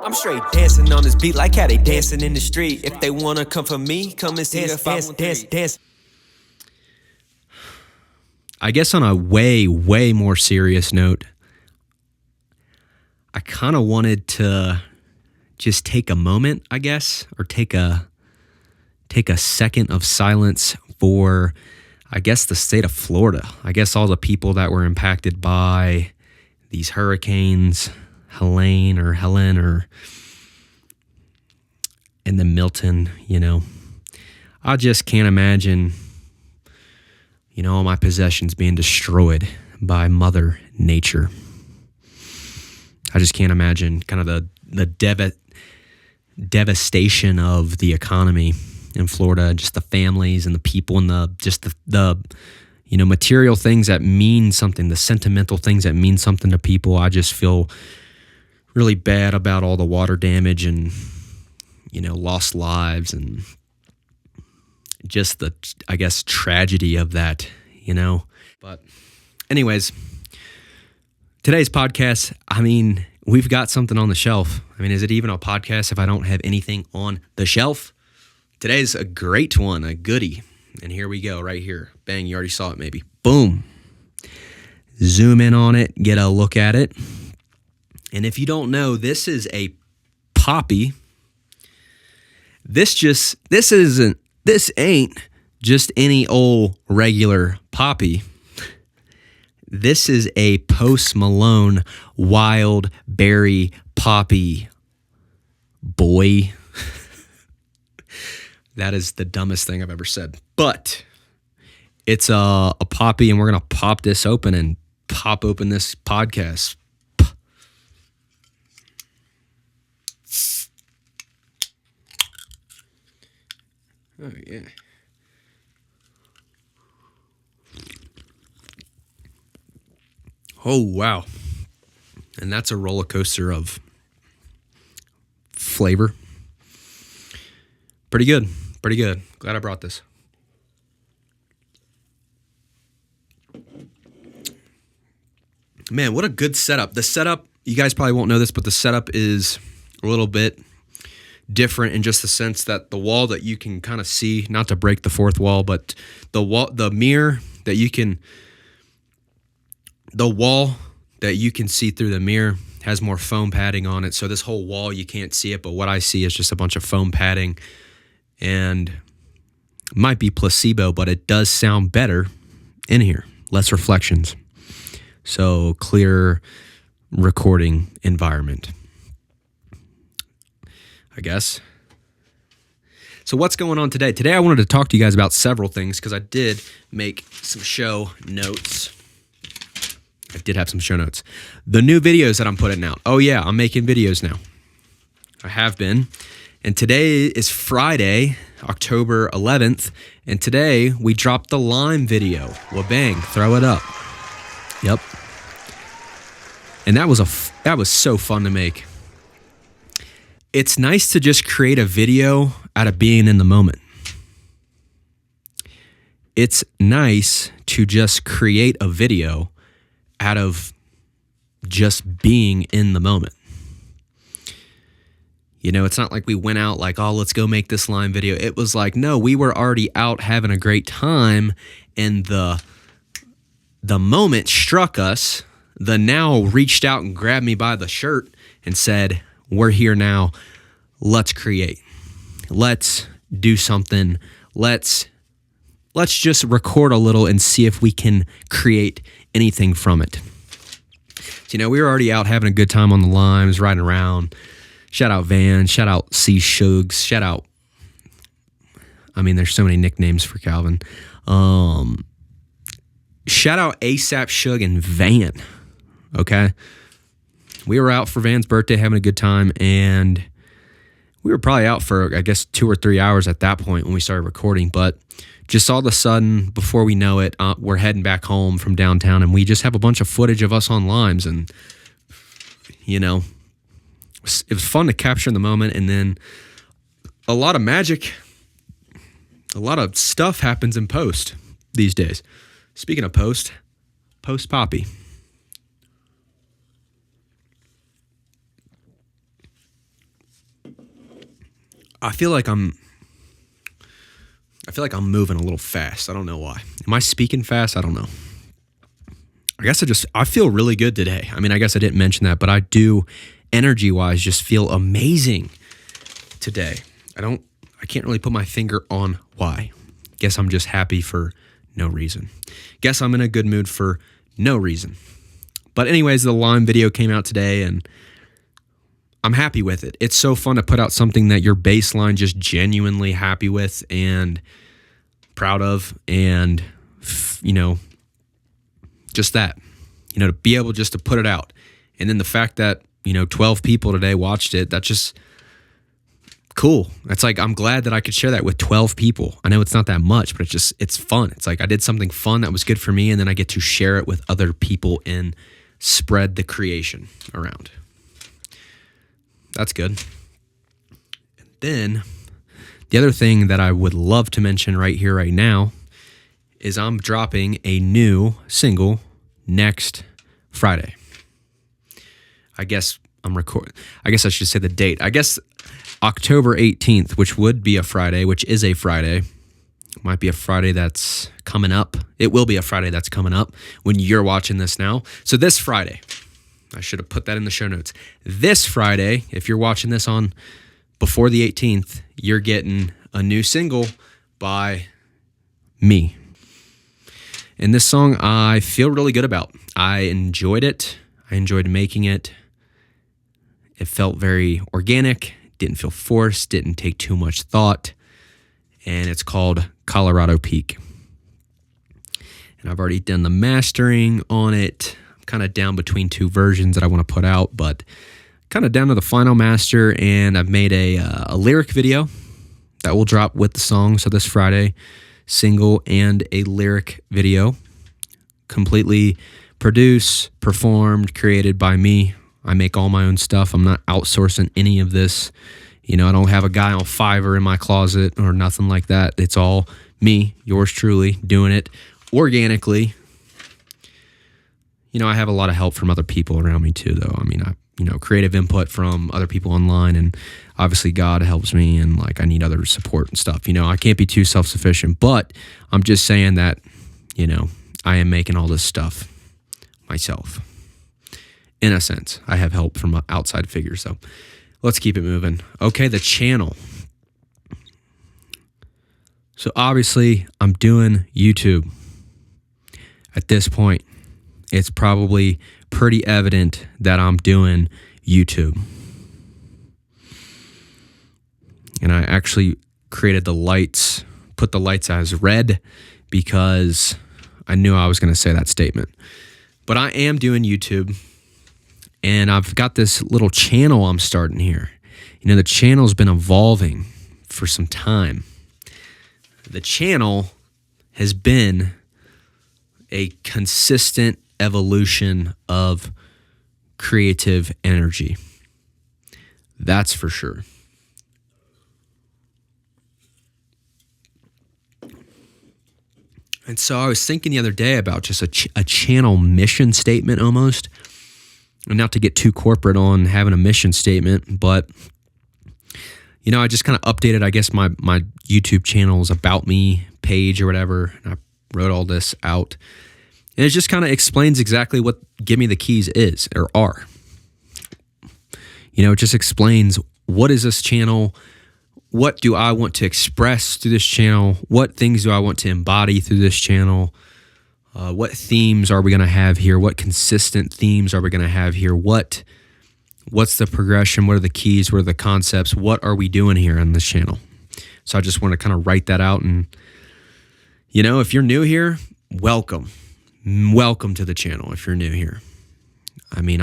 I'm straight dancing on this beat like how they dancing in the street. If they wanna come for me, come and see dance. I guess on a way more serious note, I kind of wanted to just take a moment, I guess, or take a second of silence for, I guess, the state of Florida. I guess all the people that were impacted by these hurricanes, Helen, and then Milton, I just can't imagine, all my possessions being destroyed by Mother Nature. I just can't imagine kind of the devastation of the economy in Florida, just the families and the people and the material things that mean something, the sentimental things that mean something to people. I just feel really bad about all the water damage and, lost lives and just the, I guess, tragedy of that, But anyways, today's podcast, we've got something on the shelf. Is it even a podcast if I don't have anything on the shelf? Today's a great one, a goodie. And here we go, right here. Bang, you already saw it maybe. Boom. Zoom in on it, get a look at it. And if you don't know, this is a Poppi. This ain't just any old regular Poppi. This is a Post Malone wild berry Poppi. Boy. That is the dumbest thing I've ever said. But it's a Poppi, and we're going to pop this open and pop open this podcast. Oh, yeah. Oh, wow. And that's a roller coaster of flavor. Pretty good. Glad I brought this. Man, what a good setup. The setup, you guys probably won't know this, but the setup is a little bit different in just the sense that the wall that you can kind of see, not to break the fourth wall, but the wall that you can see through the mirror has more foam padding on it. So this whole wall, you can't see it, but what I see is just a bunch of foam padding, and it might be placebo, but it does sound better in here. Less reflections. So clear recording environment, I guess. So what's going on today? Today I wanted to talk to you guys about several things because I did make some show notes. I did have some show notes. The new videos that I'm putting out. Oh yeah, I'm making videos now. I have been. And today is Friday, October 11th. And today we dropped the lime video. Well, bang, throw it up. Yep. And that was so fun to make. It's nice to just create a video out of being in the moment. It's nice to just create a video out of just being in the moment. It's not like we went out like, oh, let's go make this lime video. It was like, no, we were already out having a great time, and the moment struck us. The now reached out and grabbed me by the shirt and said, we're here now. Let's create. Let's do something. Let's just record a little and see if we can create anything from it. So, we were already out having a good time on the limes, riding around. Shout out Van. Shout out C. Shugs. Shout out. There's so many nicknames for Calvin. Shout out ASAP Shug and Van. Okay. We were out for Van's birthday having a good time, and we were probably out for, I guess, 2 or 3 hours at that point when we started recording. But just all of a sudden, before we know it, we're heading back home from downtown, and we just have a bunch of footage of us on limes, and, it was fun to capture in the moment. And then a lot of magic, a lot of stuff happens in post these days. Speaking of post Poppi. I feel like I'm moving a little fast. I don't know why. Am I speaking fast? I don't know. I feel really good today. I mean, I guess I didn't mention that, but I do, energy-wise, just feel amazing today. I can't really put my finger on why. Guess I'm just happy for no reason. Guess I'm in a good mood for no reason. But anyways, the Lime video came out today, and I'm happy with it. It's so fun to put out something that you're baseline just genuinely happy with and proud of, and just that, to be able just to put it out. And then the fact that 12 people today watched it, that's just cool. That's like, I'm glad that I could share that with 12 people. I know it's not that much, but it's fun. It's like I did something fun that was good for me, and then I get to share it with other people and spread the creation around. That's good. And then the other thing that I would love to mention right here, right now, is I'm dropping a new single next Friday. I guess I should say the date. I guess October 18th, which would be a Friday, which is a Friday. Might be a Friday that's coming up. It will be a Friday that's coming up when you're watching this now. So this Friday, I should have put that in the show notes. This Friday, if you're watching this on before the 18th, you're getting a new single by me. And this song I feel really good about. I enjoyed it. I enjoyed making it. It felt very organic, didn't feel forced, didn't take too much thought. And it's called Colorado Peak. And I've already done the mastering on it. I'm kind of down between two versions that I want to put out, but kind of down to the final master. And I've made a lyric video that will drop with the song. So this Friday, single and a lyric video, completely produced, performed, created by me. I make all my own stuff. I'm not outsourcing any of this. I don't have a guy on Fiverr in my closet or nothing like that. It's all me, yours truly, doing it organically. I have a lot of help from other people around me too, though. I mean, creative input from other people online, and obviously God helps me, and I need other support and stuff. I can't be too self-sufficient, but I'm just saying that, I am making all this stuff myself. In a sense, I have help from outside figures, so let's keep it moving. Okay, the channel. So obviously, I'm doing YouTube. At this point, it's probably pretty evident that I'm doing YouTube. And I actually created the lights, put the lights as red because I knew I was going to say that statement. But I am doing YouTube. And I've got this little channel I'm starting here. The channel's been evolving for some time. The channel has been a consistent evolution of creative energy. That's for sure. And so I was thinking the other day about just a channel mission statement almost. And not to get too corporate on having a mission statement, but, I just kind of updated, I guess, my YouTube channel's About Me page or whatever. And I wrote all this out. And it just kind of explains exactly what Gimme the Keys is or are. It just explains, what is this channel? What do I want to express through this channel? What things do I want to embody through this channel? What themes are we going to have here? What consistent themes are we going to have here? What's the progression? What are the keys? What are the concepts? What are we doing here on this channel? So I just want to kind of write that out. And, if you're new here, welcome. Welcome to the channel if you're new here. I mean,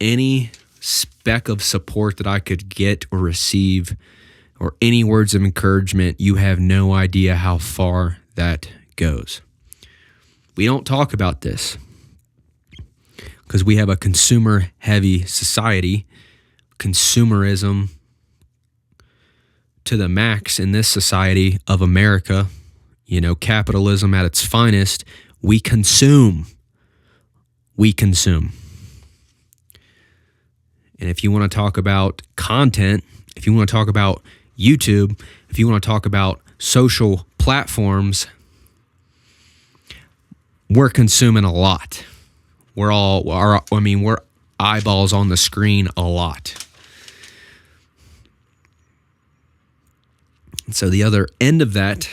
any speck of support that I could get or receive, or any words of encouragement, you have no idea how far that goes. We don't talk about this because we have a consumer-heavy society, consumerism to the max in this society of America, capitalism at its finest. We consume. And if you want to talk about content, if you want to talk about YouTube, if you want to talk about social platforms, we're consuming a lot. We're eyeballs on the screen a lot. So the other end of that,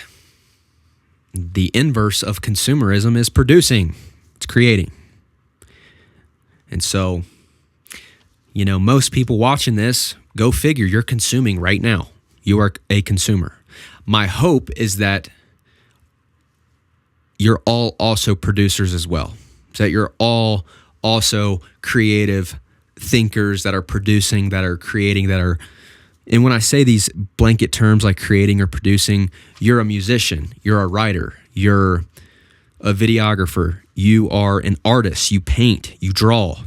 the inverse of consumerism, is producing. It's creating. And so, most people watching this, go figure, you're consuming right now. You are a consumer. My hope is that you're all also producers as well. So that you're all also creative thinkers that are producing, that are creating, and when I say these blanket terms like creating or producing, you're a musician, you're a writer, you're a videographer, you are an artist, you paint, you draw,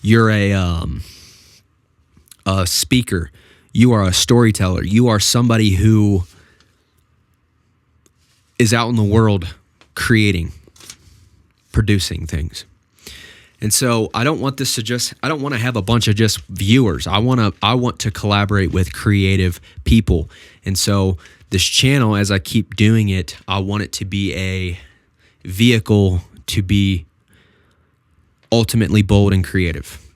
you're a speaker, you are a storyteller, you are somebody who is out in the world creating, producing things. And so I don't want this to I don't want to have a bunch of just viewers. I want to collaborate with creative people. And so this channel, as I keep doing it, I want it to be a vehicle to be ultimately bold and creative.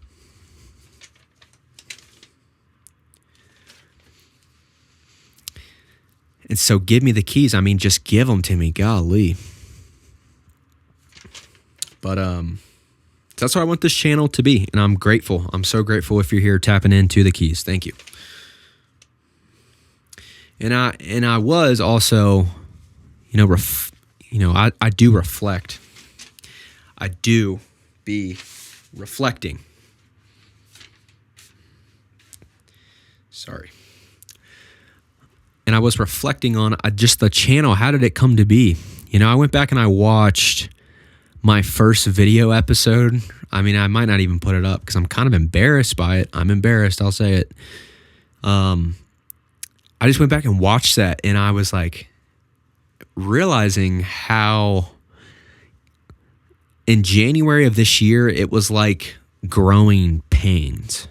And so give me the keys. I mean, just give them to me. Golly. But, that's what I want this channel to be, and I'm grateful. I'm so grateful if you're here tapping into the keys. Thank you. And I was also, I do reflect. I do be reflecting. Sorry. And I was reflecting on just the channel. How did it come to be? I went back and I watched my first video episode. I mean, I might not even put it up because I'm kind of embarrassed by it. I'm embarrassed, I'll say it. I just went back and watched that, and I was like realizing how in January of this year, it was like growing pains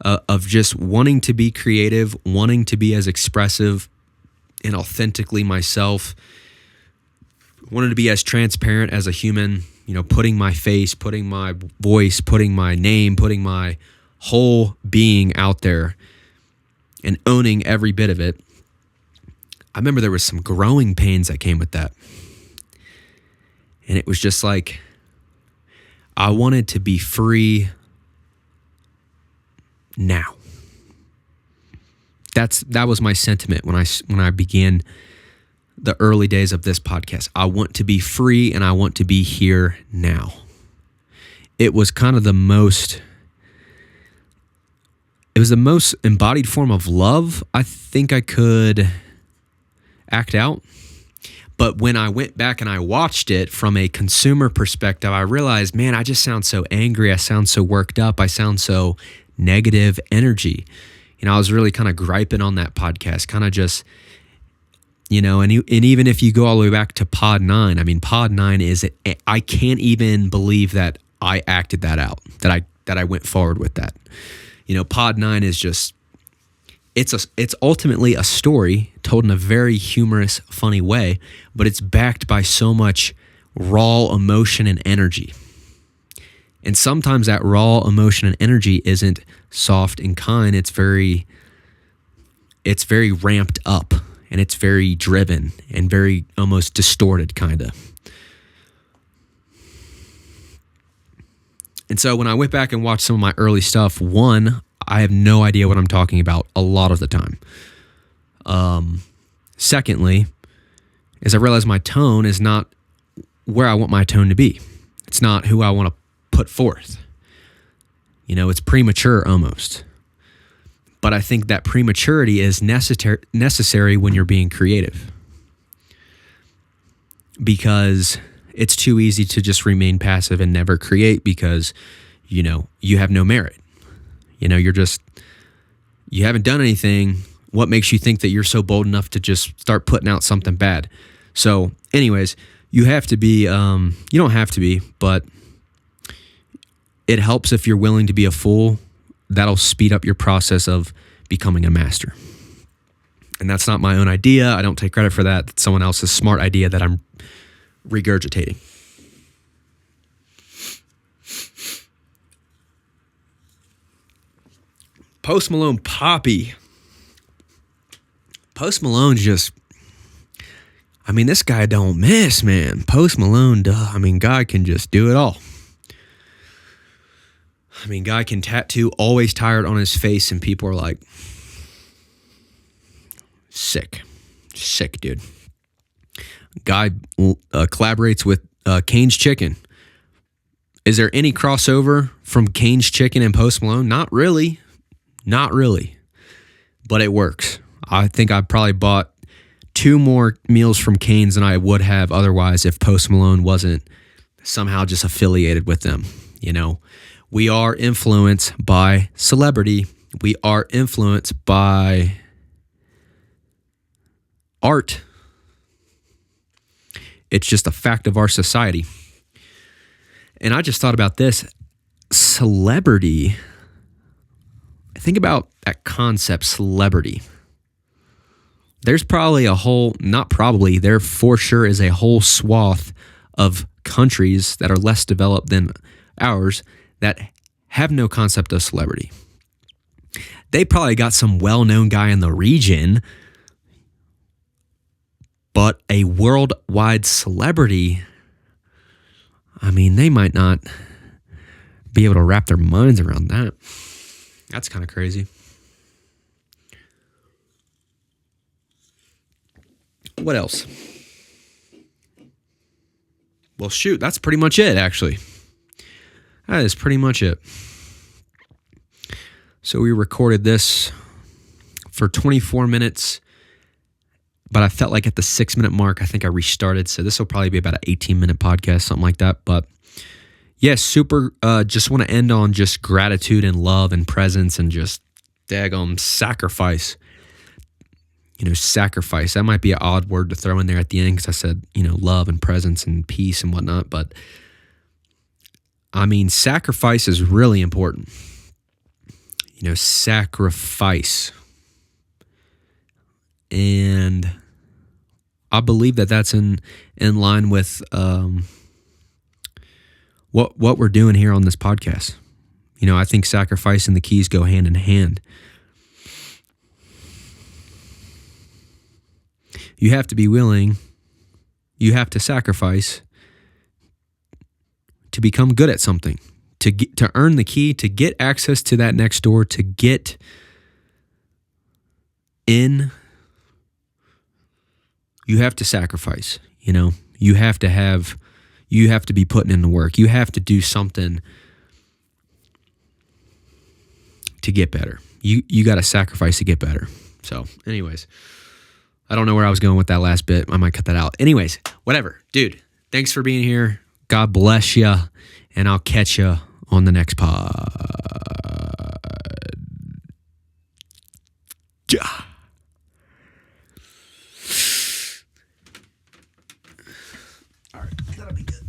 of just wanting to be creative, wanting to be as expressive and authentically myself, wanted to be as transparent as a human, putting my face, putting my voice, putting my name, putting my whole being out there and owning every bit of it. I remember there was some growing pains that came with that. And it was just like, I wanted to be free now. That was my sentiment when I began the early days of this podcast. I want to be free and I want to be here now. It was kind of the most embodied form of love I think I could act out. But when I went back and I watched it from a consumer perspective, I realized, man, I just sound so angry. I sound so worked up. I sound so negative energy. I was really kind of griping on that podcast, kind of just, and even if you go all the way back to Pod 9, I mean, Pod 9 I can't even believe that I acted that out, that I went forward with that. Pod 9 is just, it's ultimately a story told in a very humorous, funny way, but it's backed by so much raw emotion and energy. And sometimes that raw emotion and energy isn't soft and kind. It's very ramped up, and it's very driven and very almost distorted kind of. And so when I went back and watched some of my early stuff, one, I have no idea what I'm talking about a lot of the time. Secondly, is I realized my tone is not where I want my tone to be. It's not who I want to put forth. It's premature almost. But I think that prematurity is necessary when you're being creative. Because it's too easy to just remain passive and never create because, you have no merit. You haven't done anything. What makes you think that you're so bold enough to just start putting out something bad? So anyways, you have to be, you don't have to be, but it helps if you're willing to be a fool that'll speed up your process of becoming a master. And that's not my own idea. I don't take credit for that. It's someone else's smart idea that I'm regurgitating. Post Malone, Poppi. Post Malone's just, I mean, this guy don't miss, man. Post Malone, guy can just do it all. I mean, guy can tattoo Always Tired on his face, and people are like, sick, dude. Guy collaborates with Cane's Chicken. Is there any crossover from Cane's Chicken and Post Malone? Not really. But it works. I think I probably bought 2 more meals from Cane's than I would have otherwise if Post Malone wasn't somehow just affiliated with them. You know, we are influenced by celebrity. We are influenced by art. It's just a fact of our society. And I just thought about this. Celebrity. Think about that concept, celebrity. There's probably there for sure is a whole swath of countries that are less developed than ours that have no concept of celebrity. They probably got some well-known guy in the region, but a worldwide celebrity, I mean, they might not be able to wrap their minds around that. That's kind of crazy. What else? Well, shoot, that's pretty much it, actually. That is pretty much it. So we recorded this for 24 minutes, but I felt like at the 6-minute mark, I think I restarted. So this will probably be about an 18-minute podcast, something like that. But yes, super. Just want to end on just gratitude and love and presence and just daggum sacrifice. Sacrifice. That might be an odd word to throw in there at the end because I said, love and presence and peace and whatnot. But I mean, sacrifice is really important. Sacrifice. And I believe that that's in line with what we're doing here on this podcast. I think sacrifice and the keys go hand in hand. You have to be willing, you have to sacrifice to become good at something, to earn the key, to get access to that next door, to get in. You have to sacrifice, you have to be putting in the work. You have to do something to get better. You got to sacrifice to get better. So anyways, I don't know where I was going with that last bit. I might cut that out. Anyways, whatever. Dude, thanks for being here. God bless you. And I'll catch you on the next pod. All right, that'll be good.